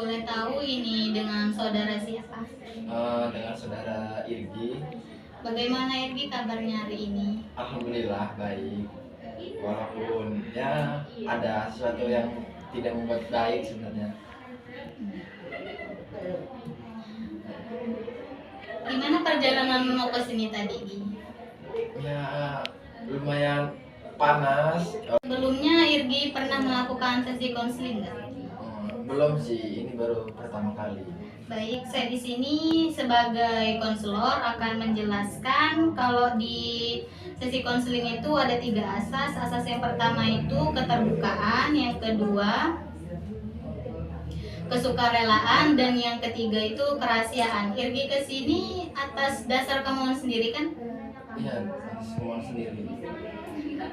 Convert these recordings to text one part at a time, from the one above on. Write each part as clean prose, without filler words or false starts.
boleh tahu ini dengan saudara siapa? Dengan saudara Irgi. Bagaimana Irgi kabarnya hari ini? Alhamdulillah baik. Walaupun ya ada sesuatu yang tidak membuat baik sebenarnya. Gimana perjalanan mau ke sini tadi, Gi? Ya lumayan panas. Sebelumnya Irgi pernah melakukan sesi konseling nggak? Belum sih, ini baru pertama kali. Baik, saya di sini sebagai konselor akan menjelaskan kalau di sesi konseling itu ada 3 asas. Asas yang pertama itu keterbukaan, yang kedua kesukarelaan, dan yang ketiga itu kerahasiaan. Irgi ke sini atas dasar kemauan sendiri kan? Iya, semua sendiri.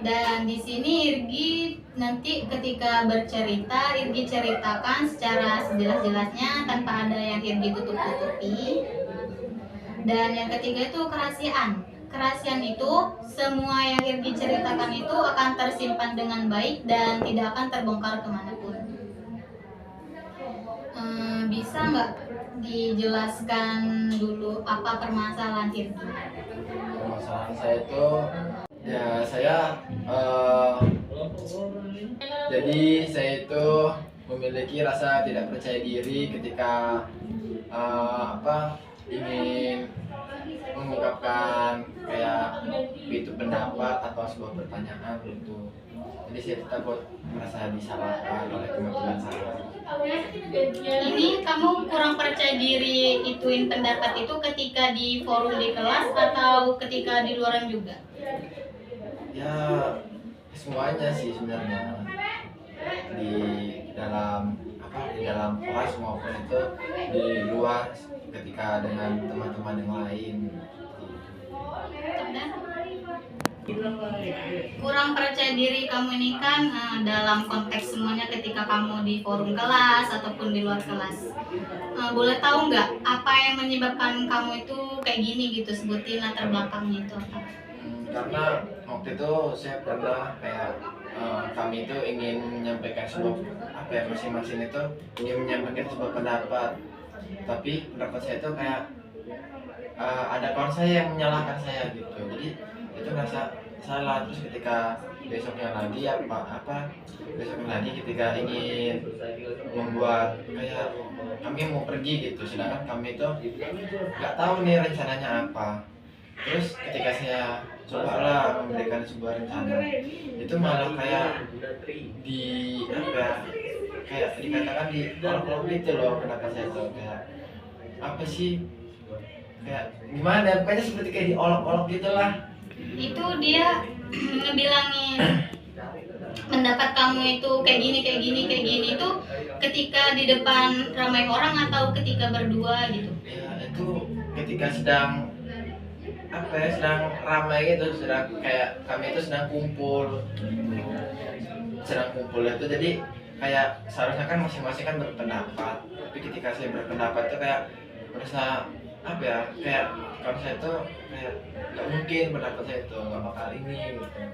Dan di sini Irgi nanti ketika bercerita, Irgi ceritakan secara sejelas-jelasnya tanpa ada yang Irgi tutup-tutupi. Dan yang ketiga itu kerahasiaan. Kerahasiaan itu semua yang Irgi ceritakan itu akan tersimpan dengan baik dan tidak akan terbongkar kemanapun. Bisa nggak dijelaskan dulu apa permasalahan Irgi? Permasalahan saya itu ya jadi saya itu memiliki rasa tidak percaya diri ketika ingin mengungkapkan kayak itu pendapat atau sebuah pertanyaan gitu. Jadi saya takut merasa disalahkan oleh teman-teman saya. Ini kamu kurang percaya diri ituin pendapat itu ketika di forum di kelas atau ketika di luaran juga? Ya semuanya sih sebenarnya, di dalam kelas maupun itu di luar ketika dengan teman-teman yang lain. Kurang percaya diri kamu ini kan dalam konteks semuanya ketika kamu di forum kelas ataupun di luar kelas. Boleh tahu nggak apa yang menyebabkan kamu itu kayak gini gitu, sebutin latar belakangnya itu apa? Karena waktu itu saya pernah kayak kami itu ingin menyampaikan sebuah masing-masing itu ingin menyampaikan sebuah pendapat, tapi pendapat saya itu kayak ada kawan saya yang menyalahkan saya gitu. Jadi itu merasa salah. Terus ketika besoknya lagi ketika ingin membuat kayak kami mau pergi gitu, sedangkan kami itu nggak tahu nih rencananya apa. Terus ketika saya cobalah memberikan sebuah rencana, itu malah kayak kayak dikatakan di olok-olok gitu loh pendapat saya tuh, kayak apa sih, kayak gimana, pokoknya seperti kayak diolok-olok gitulah. Itu dia ngebilangin pendapat kamu itu kayak gini itu ketika di depan ramai orang atau ketika berdua gitu? Ya itu ketika sedang ramai gitu, sedang kayak kami itu sedang kumpul itu. Jadi kayak seharusnya kan masing-masing kan berpendapat, tapi ketika saya berpendapat itu kayak merasa kayak kalau saya itu kayak nggak mungkin pendapat saya itu nggak bakal ini gitu.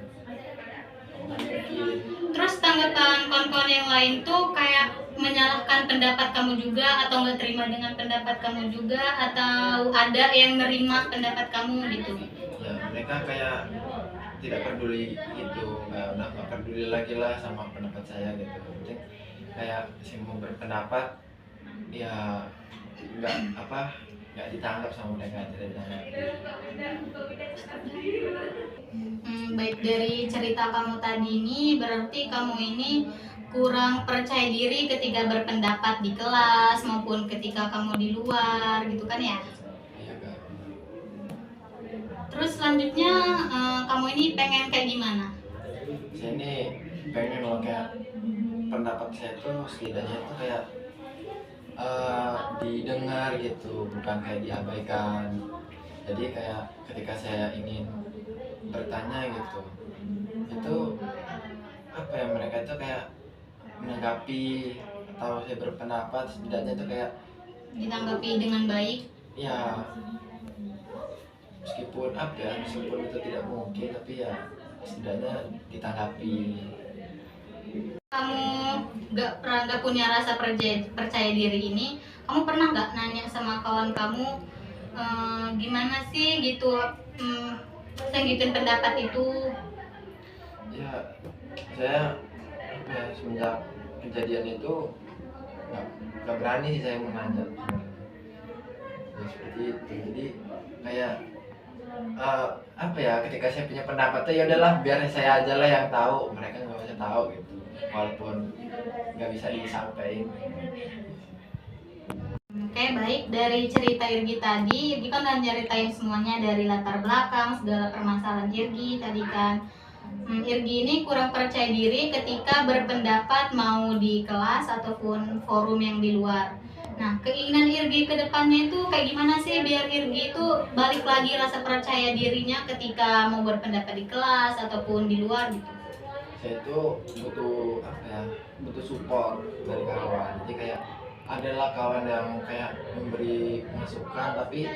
Terus tanggapan kawan-kawan yang lain tuh kayak menyalahkan pendapat kamu juga atau nggak terima dengan pendapat kamu juga, atau ada yang nerima pendapat kamu gitu? Ya mereka kayak tidak peduli gitu, nggak peduli lagi lah sama pendapat saya gitu. Penting kayak saya mau berpendapat ya nggak ditangkap sama mereka, tidak ditangkap. Baik, dari cerita kamu tadi ini berarti kamu ini kurang percaya diri ketika berpendapat di kelas maupun ketika kamu di luar gitu kan ya? Iya Kak. Terus selanjutnya kamu ini pengen kayak gimana? Saya ini pengen loh kayak pendapat saya tuh setidaknya itu kayak didengar gitu, bukan kayak diabaikan. Jadi kayak ketika saya ingin bertanya gitu, itu mereka itu kayak menanggapi, atau saya berpendapat setidaknya itu kayak Ditanggapi dengan baik? ya meskipun itu tidak mungkin, tapi ya setidaknya ditanggapi. kamu nggak punya rasa percaya diri ini, kamu pernah nggak nanya sama kawan kamu gimana sih gitu, lanjutin pendapat itu? Ya, saya semenjak kejadian itu nggak berani sih saya menanya. Ya, seperti itu. Jadi kayak apa ya, ketika saya punya pendapat ya udahlah biar saya aja lah yang tahu, mereka nggak usah tahu gitu, walaupun nggak bisa disampaikan. Oke, baik. Dari cerita Irgi tadi, Irgi kan udah nyeritain semuanya dari latar belakang segala permasalahan Irgi tadi kan. Irgi ini kurang percaya diri ketika berpendapat mau di kelas ataupun forum yang di luar. Nah, keinginan Irgi ke depannya itu kayak gimana sih biar Irgi itu balik lagi rasa percaya dirinya ketika mau berpendapat di kelas ataupun di luar gitu? Saya itu butuh apa ya, butuh support dari kawan. Jadi kayak adalah kawan yang kayak memberi masukan, tapi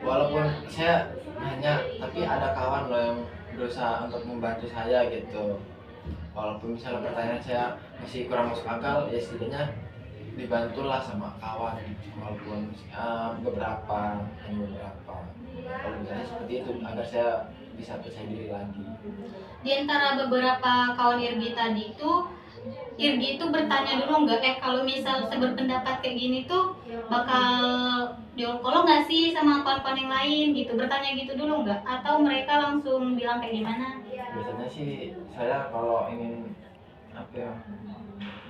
walaupun saya nanya tapi ada kawan loh yang berusaha untuk membantu saya gitu. Walaupun misalnya pertanyaan saya masih kurang masuk akal, ya setidaknya dibantulah sama kawan, walaupun beberapa, hanya beberapa. Kalau misalnya seperti itu agar saya bisa percaya diri lagi. Di antara beberapa kawan Irgi tadi itu, Irgi itu bertanya dulu nggak, kalau misal saya berpendapat kayak gini tuh bakal diolok-olok nggak sih sama kawan-kawan yang lain gitu, bertanya gitu dulu nggak? Atau mereka langsung bilang kayak gimana? Biasanya sih saya kalau ingin apa ya,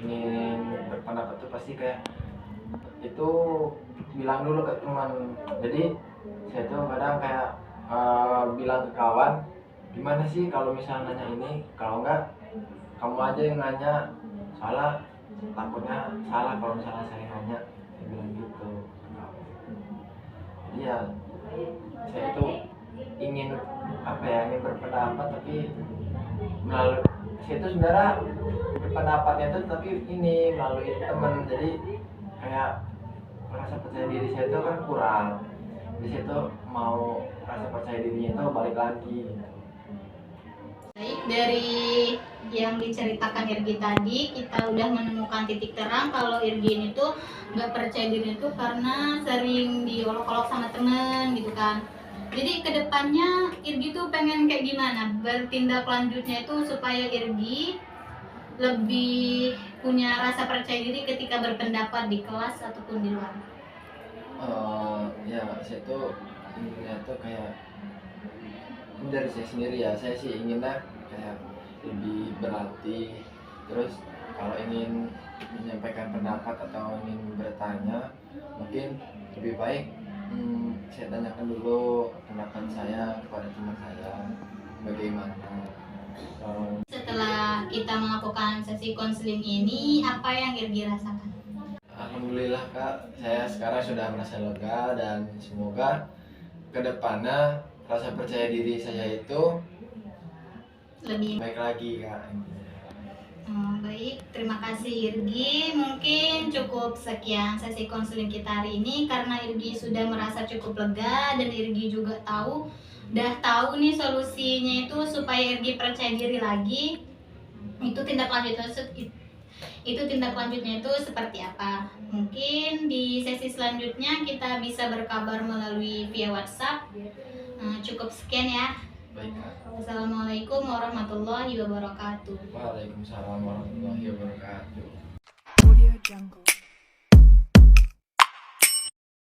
ingin berpendapat tuh pasti kayak itu bilang dulu ke teman. Jadi saya tuh kadang kayak bilang ke kawan, gimana sih kalau misalnya nanya ini, kalau enggak kamu aja yang nanya, soalnya takutnya salah kalau misalnya saya nanya, saya bilang gitu. Jadi ya saya itu ingin apa ya, ingin berpendapat tapi melalui saya itu sebenarnya berpendapatnya itu tapi ini melalui teman. Jadi kayak rasa percaya diri saya itu kan kurang, di situ mau rasa percaya dirinya itu balik lagi. Baik, dari yang diceritakan Irgi tadi, kita udah menemukan titik terang kalau Irgi ini tuh nggak percaya diri itu karena sering diolok-olok sama temen gitu kan. Jadi kedepannya Irgi tuh pengen kayak gimana bertindak lanjutnya itu supaya Irgi lebih punya rasa percaya diri ketika berpendapat di kelas ataupun di luar. Ya saya tuh inginnya tuh kayak dari saya sendiri ya, saya sih inginnya kayak lebih berlatih. Terus kalau ingin menyampaikan pendapat atau ingin bertanya, mungkin lebih baik saya tanyakan dulu pendapat saya kepada teman saya bagaimana. Setelah kita melakukan sesi konseling ini, apa yang Irgi rasakan? Alhamdulillah Kak, saya sekarang sudah merasa lega dan semoga kedepannya rasa percaya diri saya itu Lebih baik lagi Kak. baik, terima kasih Irgi. Mungkin cukup sekian sesi konseling kita hari ini karena Irgi sudah merasa cukup lega dan Irgi juga udah tahu nih solusinya itu supaya Irgi percaya diri lagi. Itu tindak lanjutnya itu seperti apa? Mungkin di sesi selanjutnya kita bisa berkabar melalui via WhatsApp. Cukup sekian ya. Baik Kak. Assalamualaikum warahmatullahi wabarakatuh. Waalaikumsalam warahmatullahi wabarakatuh. Audio Jungle.